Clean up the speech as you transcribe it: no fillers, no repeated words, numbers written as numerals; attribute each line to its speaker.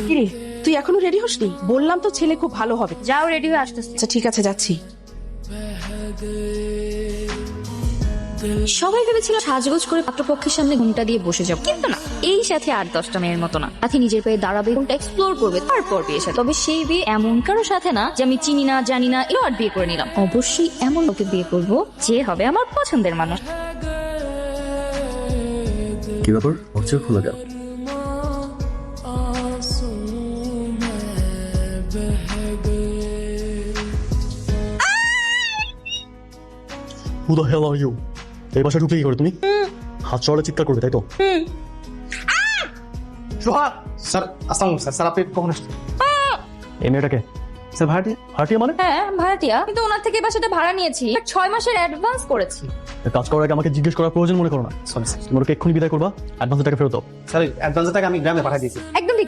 Speaker 1: কিরে তুই এখনো রেডি হসনি? বললাম তো ছেলে খুব ভালো হবে।
Speaker 2: যাও, রেডি হয়ে আসতেছি।
Speaker 1: আচ্ছা ঠিক আছে, যাচ্ছি।
Speaker 2: সবাই ভেবেছিল সাজগোজ করে পাত্রপক্ষের সামনে ঘুমটা দিয়ে বসে যাবো, কিন্তু না, এই সাথে 8-10টা মেয়ের মতো না। সাথে নিজের পায়ে দাঁড়াবে, ঘুমটা এক্সপ্লোর করবে, তারপর বিয়ে সাথে। তবে সেই বিয়ে এমন কারো সাথে না যে আমি চিনি না জানি না এলো আর বিয়ে করে নিলাম। অবশ্যই এমন লোকে বিয়ে করব যে হবে আমার পছন্দের মানুষ।
Speaker 3: কি ব্যাপার, ওর চোখ খোলা কেন?
Speaker 4: Who the hell are you? এই বাসায় ঢুকলে কি করে তুমি? হাত চড়ে চিৎকার করবে তাই তো?
Speaker 5: সোহাগ স্যার, আসসালামু আলাইকুম স্যার। আপনি কখন আসছেন?
Speaker 4: এই মেয়েটাকে
Speaker 5: স্যার ভাড়াটি
Speaker 4: হাঁটিয়ে মানে
Speaker 2: হ্যাঁ, ভাড়াটিয়া, কিন্তু ওনার থেকে বাসাটা ভাড়া নিয়েছি, 6 মাসের অ্যাডভান্স করেছি।
Speaker 4: কাজ করার আগে আমাকে জিজ্ঞেস করার প্রয়োজন মনে করো না।
Speaker 5: Sorry sir.
Speaker 4: তুমি ওকে এক্ষুনি বিদায় করবা, অ্যাডভান্সের টাকা ফেরত দাও।
Speaker 5: স্যার অ্যাডভান্সের টাকা আমি গ্রামে পাঠিয়ে দিয়েছি।
Speaker 2: একদম ঠিক